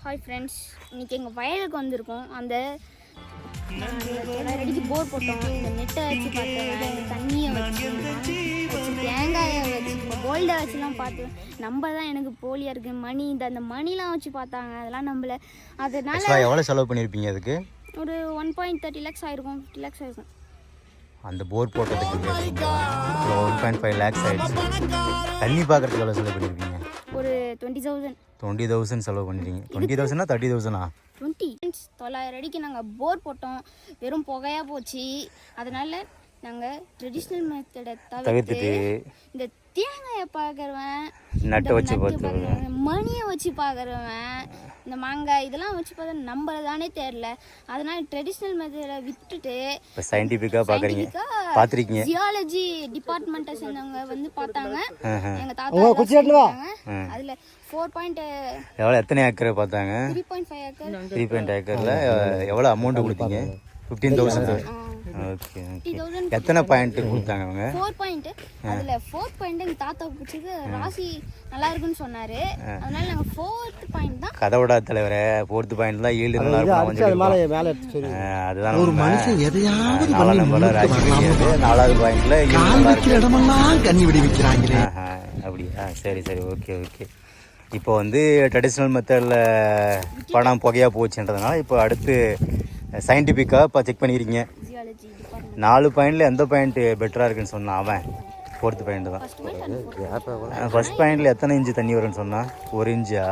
Hi friends, இன்றைக்கி எங்கள் வயலுக்கு வந்திருக்கோம். அந்த அடிக்கு போர் போட்டோம். இந்த நெட்டை வச்சு பார்த்தேன், தண்ணியை வச்சு தேங்காயை வச்சு கோல்டை வச்சுலாம் பார்த்தேன். நம்ம தான் எனக்கு போலியாக இருக்குது. மணி அந்த மணிலாம் வச்சு பார்த்தாங்க, அதெல்லாம் நம்மள. அதனால எவ்வளோ செலவு பண்ணியிருப்பீங்க அதுக்கு? ஒரு 1.30 lakhs ஆயிருக்கும், 50 lakhs ஆயிருக்கும். அந்த போர் போட்டதுக்கு 1.5 lakhs ஆயிடுச்சு. தண்ணி பார்க்குறதுக்கு எவ்வளோ செலவு பண்ணியிருப்பீங்க? ஒரு 20,000. 20,000 செலவு பண்ணிட்டீங்க. 20,000 30,000? 20. 900 அடிக்கு நாங்கள் போர் போட்டோம். வெறும் புகையாக போச்சு. அதனால் நாங்கள் ட்ரெடிஷ்னல் மெத்தடை தவிர்த்துட்டு இந்த தேங்காயை பார்க்குறவன், நட்டை வச்சு பார்க்குறவன், மணியை வச்சு பார்க்குறவன், இந்த மாங்காய் இதெல்லாம் வச்சு பார்த்தா நம்மள தானே தெரில. அதனால ட்ரெடிஷ்னல் மெத்தடை விட்டுட்டு இப்போ சயின்டிஃபிக்காக பார்த்துருக்கீங்க. ஜியாலஜி டிபார்ட்மெண்ட்டை சேர்ந்தவங்க வந்து பார்த்தாங்க. எங்கள் தாத்தா அதில் 4. எவ்வளோ எத்தனை ஏக்கர் பார்த்தாங்க? 3.5 ஏக்கர். 3.5 ஏக்கரில் எவ்வளோ அமௌண்ட் கொடுத்தீங்க? 15,000. ஓகே. எத்தனை பாயிண்ட் கொடுத்தாங்க அவங்க? 4 பாயிண்ட். அதில் 4 பாயிண்ட் எங்கள் தாத்தா பிடிச்சது ராசி நல்லா இருக்குன்னு சொன்னார். அதனால நாங்கள் 4th பாயிண்ட் தான். கதவுடா தலைவரே, 4th பாயிண்ட் தான் ஈல்டு நல்லா இருக்கும். அதுதான் ஒரு மனுஷன் எதையாவது 4வது பாயிண்ட்ல இடமெல்லாம் கண்ணி விடி வைக்கிறாங்க. அப்படியா? சரி சரி, ஓகே ஓகே. இப்போ வந்து ட்ரெடிஷ்னல் மெத்தடில் பணம் புகையாக போச்சுன்றதுனால இப்போ அடுத்து சயின்டிஃபிக்காக இப்போ செக் பண்ணிக்கிறீங்க. 4 பாயிண்டில் எந்த பாயிண்ட் பெட்டராக இருக்குன்னு சொன்னான் அவன்? 4th பாயிண்ட் தான். ஃபர்ஸ்ட் பாயிண்டில் எத்தனை இன்ச்சு தண்ணி வரும்னு சொன்னான்? 1 இன்ச்சா?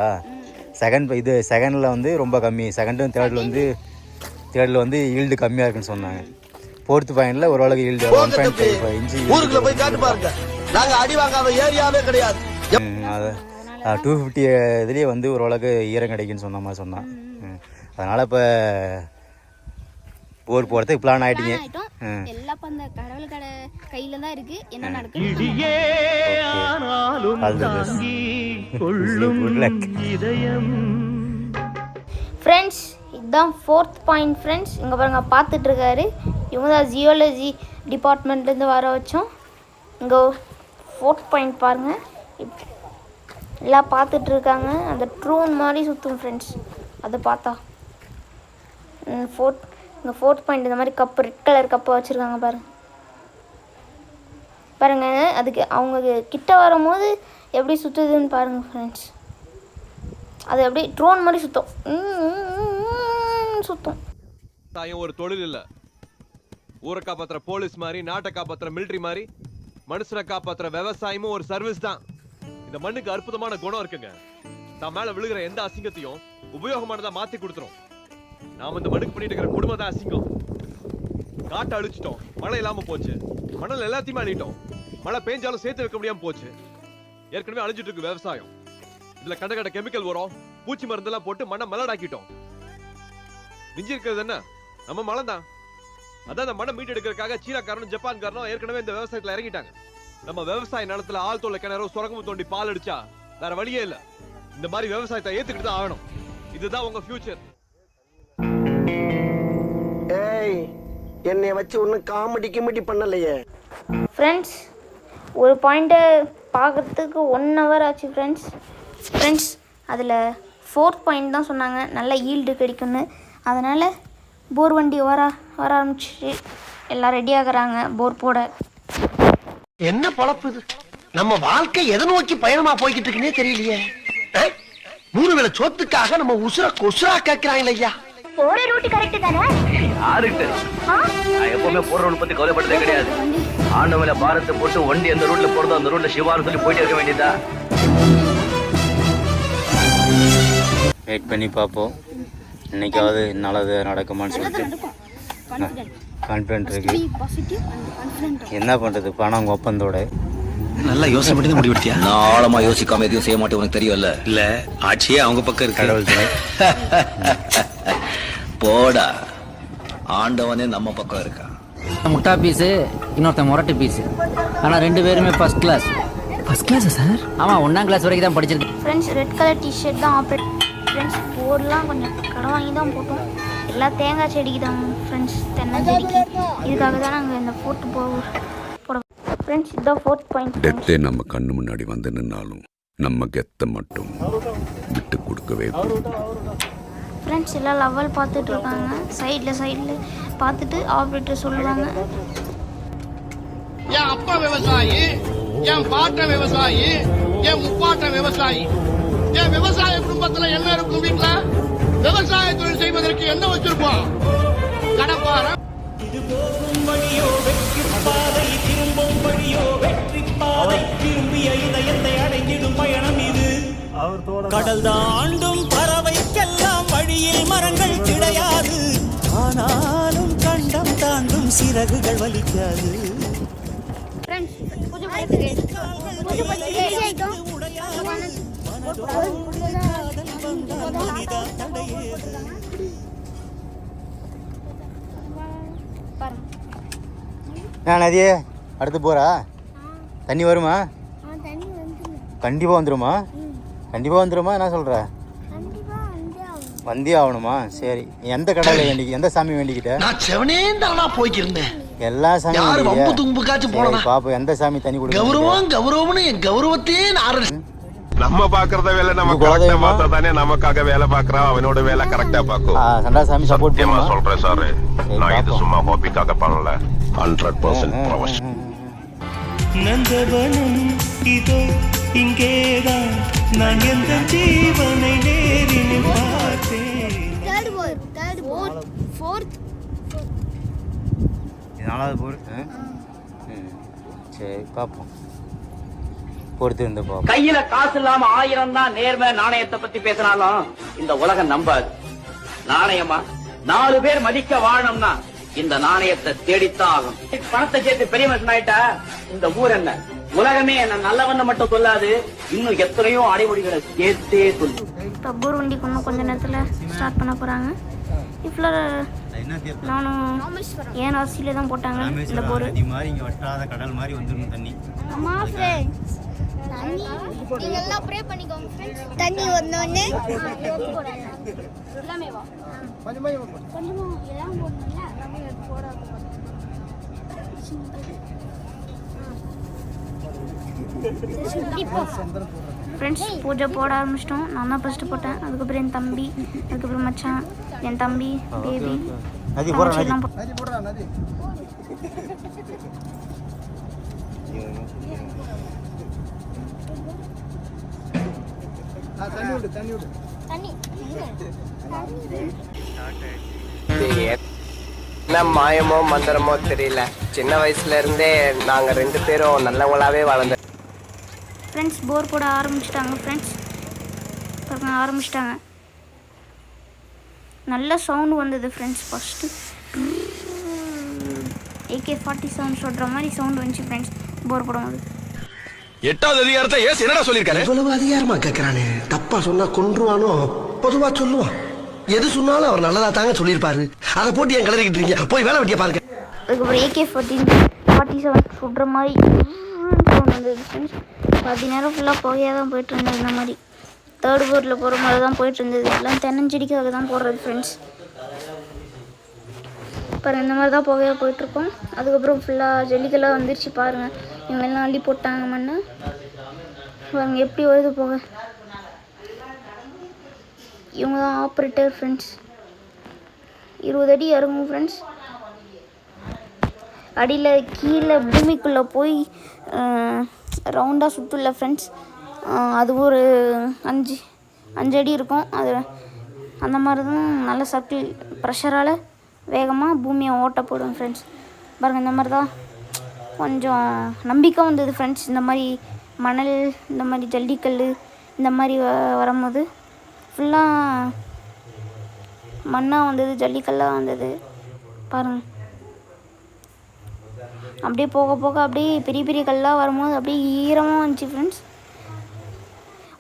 செகண்டில் வந்து ரொம்ப கம்மி. செகண்டும் தேர்டில் வந்து ஈல்டு கம்மியாக இருக்குன்னு சொன்னாங்க. 4th பாயிண்டில் ஓரளவுக்கு ஈல்டு 1.5 இன்ச்சு. ஊருக்குள்ள போய் காட்டு பாருங்க, நாங்கள் அடி வாங்காத ஏரியாவே கிடையாது. அது 250 இதுலேயே வந்து ஓரளவுக்கு ஈரம் கிடைக்குன்னு சொன்ன மாதிரி சொன்னான். அதனால் இப்போ போர் போகிறதுக்கு பிளான் ஆகிட்டீங்க. எல்லாம் இப்போ அந்த கடவுள் கையில் தான் இருக்குது. என்ன நடக்குது? ஃப்ரெண்ட்ஸ், இதுதான் 4th பாயிண்ட். ஃப்ரெண்ட்ஸ், இங்கே பாருங்க பார்த்துட்ருக்காரு. இவங்க தான் ஜியாலஜி டிபார்ட்மெண்ட்லேருந்து வர வச்சோம். இங்கே 4th பாயிண்ட் பாருங்கள். எல்லாம் பார்த்துட்ருக்காங்க. அந்த ட்ரூன் மாதிரி சுற்றும் ஃப்ரெண்ட்ஸ். அதை பார்த்தா இங்கே 4th பாயிண்ட் இந்த மாதிரி கப்பு, ரெட் கலர் கப்பை வச்சுருக்காங்க பாருங்க. அதுக்கு அவங்க கிட்ட வரும்போது எப்படி சுற்றுதுன்னு பாருங்கள் ஃப்ரெண்ட்ஸ். அது அப்படியே ட்ரோன் மாதிரி சுற்றும். ஒரு தொழில் இல்லை. ஊரை காப்பாற்றுற போலீஸ் மாதிரி, நாட்டை காப்பாற்றுற மிலிட்ரி மாதிரி, மனுஷனை காப்பாற்றுற விவசாயமும் ஒரு சர்வீஸ் தான். இந்த மண்ணுக்கு அற்புதமான குணம் இருக்குங்க. தான் மேல விழுகிற எந்த அசிங்கத்தையும் உபயோகமானதா மாத்தி கொடுத்துரும். நாம இந்த மண்ணுக்கு பண்ணிட்டு இருக்கிற குடும்பம் தான் அசிங்கம். காட்டை அழிச்சிட்டோம், மழை இல்லாம போச்சு. மணல் எல்லாத்தையுமே அழிட்டோம், மழை பெஞ்சாலும் சேர்த்து வைக்க முடியாம போச்சு. ஏற்கனவே அழிஞ்சிட்டு இருக்கு விவசாயம். இதுல கண்ட கெமிக்கல் உரம், பூச்சி மருந்தெல்லாம் போட்டு மண்ணை மலடாக்கிட்டோம். மிஞ்சி இருக்கிறது என்ன? நம்ம மழை தான். அதான் அந்த மண்ணை மீட்டு எடுக்கிறதுக்காக சீனாக்காரனும் ஜப்பான்காரனும் ஏற்கனவே இந்த விவசாயத்துல இறங்கிட்டாங்க. நம்ம விவசாய நிலத்துல ஆள் தொல்லை கிணறோ சுரங்கமும் தோண்டி பால் அடிச்சா வேற வழியே இல்ல. இந்த மாதிரி விவசாயத்தை ஏத்துக்கிட்டு தான் ஆகணும். இதுதான் உங்க ஃபியூச்சர். ஏய், என்னை வச்சு ஒன்னும் காமெடி பண்ணலையே. ஃப்ரெண்ட்ஸ், ஒரு பாயிண்ட்டை பார்க்கறதுக்கு 1 hour ஆச்சு ஃப்ரெண்ட்ஸ். அதில் 4th பாயிண்ட் தான் சொன்னாங்க நல்ல ஈல்டு கிடைக்கும்னு. அதனால் போர் வண்டி வர ஆரம்பிச்சு எல்லாம் ரெடி ஆகுறாங்க போர் போட. என்ன பொழப்பு இது? நம்ம வாழ்க்கை எதை நோக்கி பயணமா போய்கிட்டு இருக்குன்னே தெரியலையே. 3 வேளை சோத்துக்காக நம்ம உசுர கொசுரா கேட்கிறாங்க ஐயா. போற ரூட் கரெக்ட் தானே? யாருக்கு நான் எப்பவுமே போற ரூட் பத்தி கவலைப்பட்டதே கிடையாது. ஆண்டவல பாரத்தை போட்டு வண்டி எந்த ரூட்ல போறதோ அந்த ரூட்ல சிவான்னு சொல்லி போயிட்டே இருக்க வேண்டியதா. வெயிட் பண்ணி பார்ப்போம், இன்னைக்காவது நல்லது நடக்குமான்னு சொல்லிட்டு கான்ஃபிடென்ட் இருக்கு. என்ன பண்றது, பணம் ஒப்பந்தோட நல்லா யோசனை பண்ணி முடிவெடுத்தியா? நான் ஆழமா யோசிக்காம எதையும் செய்ய மாட்டேன், உனக்கு தெரியும்ல. இல்ல, ஆட்சியே அவங்க பக்கம் இருக்கு. கடவுள் துணை. போடா, ஆண்டவனே நம்ம பக்கம் இருக்கா. முட்டா பீஸு, இன்னொருத்த முரட்டு பீஸு. ஆனால் 2 பேருமே ஃபர்ஸ்ட் கிளாஸ். ஃபர்ஸ்ட் கிளாஸா சார்? ஆமாம், 1ஆம் கிளாஸ் வரைக்கும் தான் படிச்சிருக்கேன். ஃப்ரெண்ட்ஸ், ரெட் கலர் டிஷர்ட் தான் ஆப்ரேட். ஃப்ரெண்ட்ஸ், போர்லாம் கொஞ்சம் கடன் வாங்கி தான் போட்டோம். எல்லாம் தேங்காய் செடிக்கு தான் ஃப்ரெண்ட்ஸ், தென்னை செடிக்கு. இதுக்காக தான் நாங்கள் இந்த போட்டு போட ஃப்ரெண்ட்ஸ். இதுதான் 4th பாயிண்ட். டெத்தே நம்ம கண்ணு முன்னாடி வந்து நின்னாலும் நம்ம கெத்த மட்டும் விட்டு கொடுக்கவே ஃப்ரெண்ட்ஸ் எல்லாம் லெவல் பார்த்துட்டு இருக்காங்க. சைடில் பார்த்துட்டு ஆப்ரேட்டர் சொல்லுவாங்க. என் அப்பா விவசாயி, என் பாட்ட விவசாயி, என் முப்பாட்ட விவசாயி. என் விவசாய குடும்பத்துல என்ன இருக்கும்? வீட்டுல விவசாய தொழில் செய்வதற்கு என்ன வச்சிருப்போம்? கடப்பார. கடல் தாண்டும் பறவைக்கெல்லாம் வழியில் மரங்கள் கிடையாது, ஆனாலும் கண்டம் தாண்டும் சிறகுகள் வலிக்காது. நதியே அடுத்து போறா? தண்ணி வருமா? கண்டிப்பாக வந்துருமா? கண்டிப்பாக வந்துருமா? என்ன சொல்கிற? வந்தே ஆகணுமா? சரி, எந்த கடவுளை எந்த சாமி வேண்டிக்கிட்ட? நான் செவனேந்தானா போய்க்கிருந்தேன். எல்லா சாமியும் பாப்போம். எந்த சாமி தண்ணி கொடுக்க? கௌரவம்னு என் கௌரவத்தையே நம்ம பாக்குறத வேலை நம்ம கரெக்டா பார்த்தா தானே நமக்காக வேலை பாக்குறான். அவனோட வேலை கரெக்டா பாக்கும். சண்டா சாமி சப்போர்ட் பண்ணுமா? சொல்றேன் சார், நான் இது சும்மா ஹாபிக்காக பண்ணல, 100% ப்ரொஃபஷனல். நந்தவனம் இதோ இங்கேதான், நான் எந்த ஜீவனை நேரில் பார்த்தேன். நாலாவது போர். சரி பார்ப்போம், பொறுத்து இருந்து பார்ப்போம். கையில காசு இல்லாம 1000 தான் நேர்மை நாணயத்தை பத்தி பேசினாலும் இந்த உலகம் நம்பாது. நாணயமா 4 பேர் மதிக்க வாழணும்னா இந்த நாணயத்தை தேடித்தான் ஆகும். பணத்தை சேர்த்து பெரிய மனுஷன் ஆயிட்டா இந்த ஊர் என்ன உலகமே என்ன நல்லவன்னு மட்டும் சொல்லாது, இன்னும் எத்தனையோ அடைமொழிகளை சேர்த்தே சொல்லு. இப்போ போர் வண்டி கொஞ்ச நேரத்தில் ஸ்டார்ட் பண்ண போகிறாங்க. இப்போ நானும் ஏன் அரிசியில் தான் போட்டாங்க இந்த போர். இங்கே வட்டாத கடல் மாதிரி வந்துடும் தண்ணி. நீங்கெல்லாம் ப்ரே பண்ணிக்கோங்க ஃப்ரெண்ட்ஸ். தண்ணி வந்தோடனே எல்லாமே வா கொஞ்சமா எல்லாம் போடணும்ல, எல்லாமே போடாத ஃப்ரெண்ட்ஸ். பூஜை போட ஆரம்பிச்சிட்டோம். நான் தான் ஃபஸ்ட்டு போட்டேன், அதுக்கப்புறம் என் தம்பி, அதுக்கப்புறம் மச்சான், என் தம்பி, பேபி எல்லாம் என்ன மாயமோ மந்திரமோ தெரியல, சின்ன வயசுல இருந்தே நாங்க 2 பேரும் நல்லவங்களாவே வளர்ந்தோம். ஃப்ரெண்ட்ஸ் போர் போட ஆரம்பிச்சிட்டாங்க. ஃப்ரெண்ட்ஸ் பாருங்க ஆரம்பிச்சிட்டாங்க. நல்ல சவுண்டு வந்தது ஃப்ரெண்ட்ஸ். ஃபஸ்ட்டு AK-47 சொல்கிற மாதிரி சவுண்டு வந்துச்சு ஃப்ரெண்ட்ஸ் போர் போடும்போது. 8வது அதிகாரத்தை ஏசு என்னடா சொல்லிருக்காரு? இவ்வளவு அதிகாரமா கேட்கறானே, தப்பா சொன்னா கொன்றுவானோ? பொதுவா சொல்லுவான், எது சொன்னாலும் அவர் நல்லதா தாங்க சொல்லியிருப்பாரு. அதை போட்டு என் கிளறிக்கிட்டு இருக்கீங்க, போய் வேலை வெட்டிய பாருங்க. அதுக்கப்புறம் AK-47 சுடுற மாதிரி சவுண்ட் வந்தது ஃப்ரெண்ட்ஸ். 10 நேரம் ஃபுல்லாக புகையாக தான் போயிட்டு இருந்தது. இந்த மாதிரி 3rd போரில் போகிற மாதிரி தான் போயிட்டு இருந்தது. எல்லாம் தென்னஞ்செடிக்காக தான் போடுறது ஃப்ரெண்ட்ஸ். பாருங்கள் இந்த மாதிரி தான் புகையாக போயிட்டுருக்கோம். அதுக்கப்புறம் ஃபுல்லாக ஜல்லிக்கெல்லாம் வந்துருச்சு பாருங்கள். இவங்க எல்லாம் அள்ளி போட்டாங்க மண்ணை. பாருங்க எப்படி வருது போக. இவங்க தான் ஆப்ரேட்டர் ஃப்ரெண்ட்ஸ். 20 அடி இறங்கும் ஃப்ரெண்ட்ஸ். அடியில் கீழே பூமிக்குள்ளே போய் ரவுண்டாக சுற்றுல ஃப்ரெண்ட்ஸ். அது ஒரு 5 அடி இருக்கும். அது அந்த மாதிரி தான் நல்ல சர்க்கிள் ப்ரெஷரால் வேகமாக பூமியை ஓட்ட போடும் ஃப்ரெண்ட்ஸ். பாருங்கள் இந்த மாதிரி தான் கொஞ்சம் நம்பிக்கை வந்தது ஃப்ரெண்ட்ஸ். இந்த மாதிரி மணல், இந்த மாதிரி ஜல்லிக்கல் இந்த மாதிரி வரும்போது ஃபுல்லாக மண்ணாக வந்தது, ஜல்லிக்கல்லாக வந்தது. பாருங்கள் அப்படியே போக போக அப்படியே பெரிய பெரிய கல்லாக வரும்போது அப்படியே ஈரமாக வந்துச்சு ஃப்ரெண்ட்ஸ்.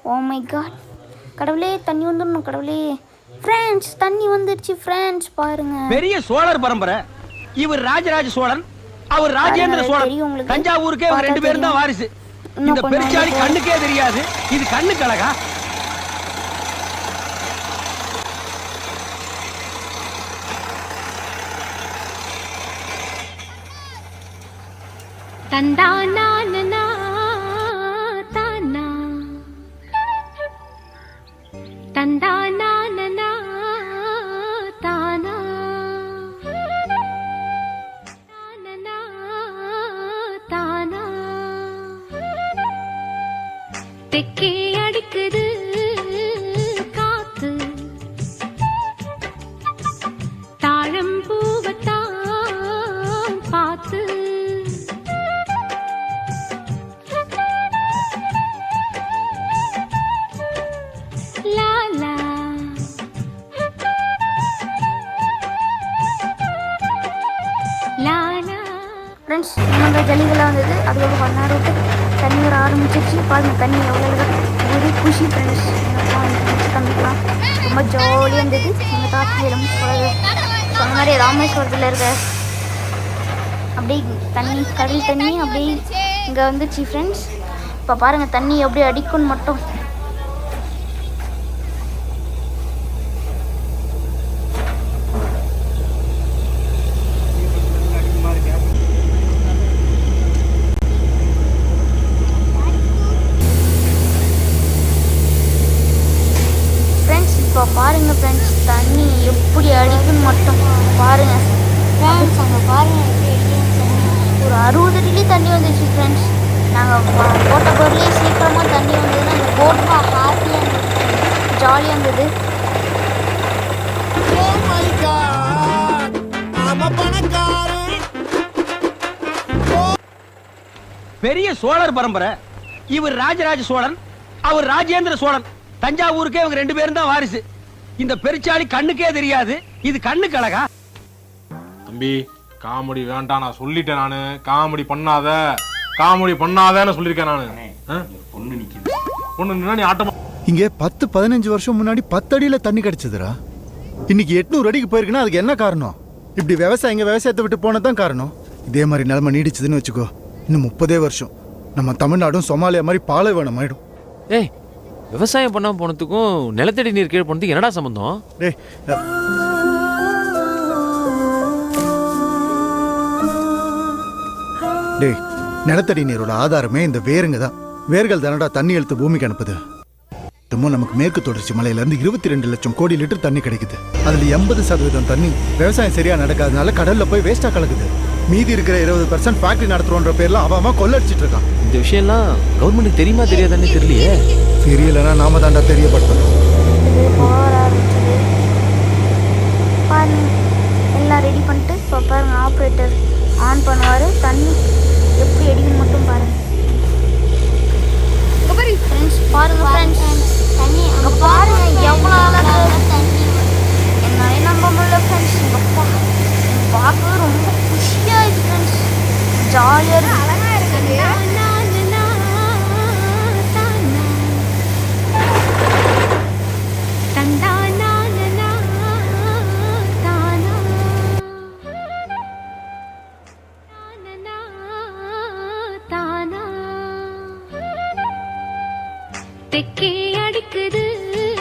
ஓ மை காட், கடவுளே தண்ணி வந்துடணும் கடவுளே. ஃப்ரெண்ட்ஸ் தண்ணி வந்துடுச்சு ஃப்ரெண்ட்ஸ். பாருங்க பெரிய சோழர் பரம்பரை. இவர் ராஜராஜ சோழன், அவர் ராஜேந்திர சோழன். தஞ்சாவூருக்கே 2 பேரும் தான் வாரிசு. இந்த பெருச்சாளி கண்ணுக்கே தெரியாது, இது கண்ணு கழகா. தந்தானா தானா தெக்கே அடிக்குது காத்து தாழம் பூவத்தான் பார்த்து லாலா லாலா. ஃப்ரெண்ட்ஸ் நம்ம ஜல்லிகளாக வந்தது. அதுக்கப்புறம் கொஞ்ச நேரம் விட்டு தண்ணி வர ஆரம்பிச்சிருச்சு. பாருங்கள் தண்ணி எவ்வளோ ஒரே குஷி ஃப்ரெண்ட்ஸ். தம்பிக்கலாம் ரொம்ப ஜாலியாக இருந்தது. எங்கள் தாத்தியிலும் சொன்ன மாதிரி ராமேஸ்வரத்தில் இருக்க அப்படியே தண்ணி கடல் தண்ணி அப்படியே இங்கே வந்துச்சு ஃப்ரெண்ட்ஸ். இப்போ பாருங்கள் தண்ணி எப்படி அடிக்கும்னு மட்டும். இப்போ பாருங்கள் ஃப்ரெண்ட்ஸ் தண்ணி எப்படி அடிக்குன்னு மட்டும் பாருங்கள் ஃப்ரெண்ட்ஸ். அங்கே பாருங்கள் ஒரு 60 அடியிலே தண்ணி வந்துச்சு ஃப்ரெண்ட்ஸ். நாங்கள் போட்ட பொருளே சீக்கிரமாக தண்ணி வந்ததுன்னா அந்த போட் ஹாப்பியாக இருந்தது, ஜாலியாக இருந்தது. பெரிய சோழர் பரம்பரை. இவர் ராஜராஜ சோழன், அவர் ராஜேந்திர சோழன். தஞ்சாவூருக்கே இவங்க 2 பேரும் தான் வாரிசு. இந்த பெருச்சாளி கண்ணுக்கே தெரியாது. இது கண்ணுக்கு அழகா? தம்பி காமெடி வேண்டாம், நான் சொல்லிட்டேன். நானு காமெடி பண்ணாதேன்னு சொல்லியிருக்கேன் நானு. பொண்ணு நிக்குது, பொண்ணு நின்னா நீ ஆட்டமா. இங்க 10-15 வருஷம் முன்னாடி 10 அடியில தண்ணி கிடைச்சதுரா. இன்னைக்கு 800 அடிக்கு போயிருக்குன்னா அதுக்கு என்ன காரணம்? இப்படி விவசாயத்தை விட்டு போனதான் காரணம். இதே மாதிரி நிலைமை நீடிச்சதுன்னு வச்சுக்கோ, இன்னும் 30 வருஷம் நம்ம தமிழ்நாடும் சொமாலியா மாதிரி பாலைவனம் ஆயிடும். ஏய், விவசாயம் பண்ணாம போனதுக்கும் நிலத்தடி நீர் கீழே போனதுக்கு என்னடா சம்பந்தம்? டேய், நிலத்தடி நீரோட ஆதாரமே இந்த வேருங்க தான். வேர்கள் தானடா தண்ணி எழுத்து பூமிக்கு அனுப்புது. நமக்கு மேற்கு தொடர்ச்சி மலையில இருந்து 22 லட்சம் கோடி லிட்டர் தண்ணி கிடைக்குது. அதுல 80% தண்ணி விவசாயம் சரியா நடக்காதனால கடல்ல போய் வேஸ்டா கலக்குது. மீதி இருக்கிற 20% ஃபேக்டரி நடத்துறோன்ற பேர்ல அவன் கொள்ளடிச்சிட்டு இருக்கான். இந்த விஷயம்லாம் கவர்மெண்ட்டுக்கு தெரியுமா தெரியாதானே தெரியலையே. தெரியலன்னா நாம தாண்டா தெரியப்படுத்தணும். எல்லாம் ரெடி பண்ணிட்டு இப்போ பாருங்க ஆப்ரேட்டர் ஆன் பண்ணுவார். தண்ணி எப்படி அடிக்கணும் மட்டும் பாருங்க ஃப்ரெண்ட்ஸ். பாருங்க ஃப்ரெண்ட்ஸ் தண்ணி அங்கே பாருங்க எவ்வளோ அழகாக தண்ணி. என்னாலே நம்ப முடியல ஃப்ரெண்ட்ஸ். எங்கப்பா பார்க்கவே ரொம்ப குஷியாக இருக்குது ஃப்ரெண்ட்ஸ். ஜாலியாக அழகாக இருக்குது.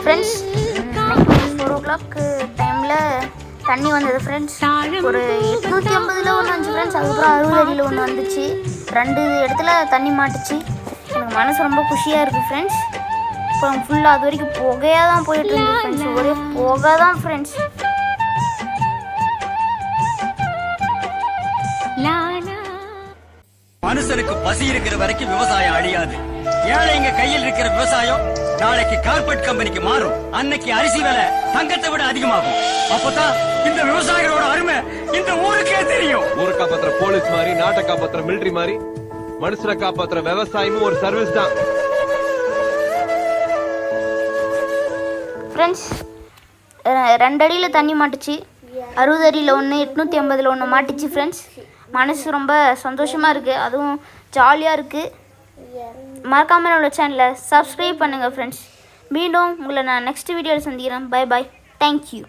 ஃப்ரெண்ட்ஸ் 4 o'clock டைமில் தண்ணி வந்தது ஃப்ரெண்ட்ஸ். ஒரு 850ல் ஒன்று வந்துச்சு ஃப்ரெண்ட்ஸ். அதுக்கப்புறம் 60 அடியில் ஒன்று வந்துச்சு. 2 இடத்துல தண்ணி மாட்டுச்சு. எனக்கு மனசு ரொம்ப குஷியாக இருக்குது ஃப்ரெண்ட்ஸ். இப்போ ஃபுல்லாக அது வரைக்கும் புகையாக தான் போயிட்டு இருந்தது ஃப்ரெண்ட்ஸ். ஒரே புகை தான் ஃப்ரெண்ட்ஸ். மனுஷனுக்கு பசி இருக்கிற வரைக்கும் விவசாயம் அழியாது. ஏழைங்க கையில் இருக்கிற விவசாயம் நாளைக்கு கார்பரேட் கம்பெனிக்கு மாறும். அன்னைக்கு அரிசி விலை தங்கத்தை விட அதிகமாகும். அப்பதான் இந்த விவசாயிகளோட அருமை இந்த ஊருக்கே தெரியும். ஊரை காப்பாத்துற போலீஸ் மாதிரி, நாட்டை காப்பாத்துற மிலிட்டரி மாதிரி, மனுஷனை காப்பாத்துற விவசாயமும் ஒரு சர்வீஸ் தான். ஃப்ரெண்ட்ஸ் 2 அடியில் தண்ணி மாட்டுச்சு. 60 அடியில் ஒன்று, 850ல் ஒன்று மாட்டுச்சு ஃப்ரெண்ட்ஸ். மனசு ரொம்ப சந்தோஷமாக இருக்குது. அதுவும் ஜாலியாக இருக்குது. மறக்காமல் என்னோட சேனலை சப்ஸ்கிரைப் பண்ணுங்கள் ஃப்ரெண்ட்ஸ். மீண்டும் உங்களை நான் நெக்ஸ்ட் வீடியோவில் சந்திக்கிறேன். Bye bye. தேங்க்யூ.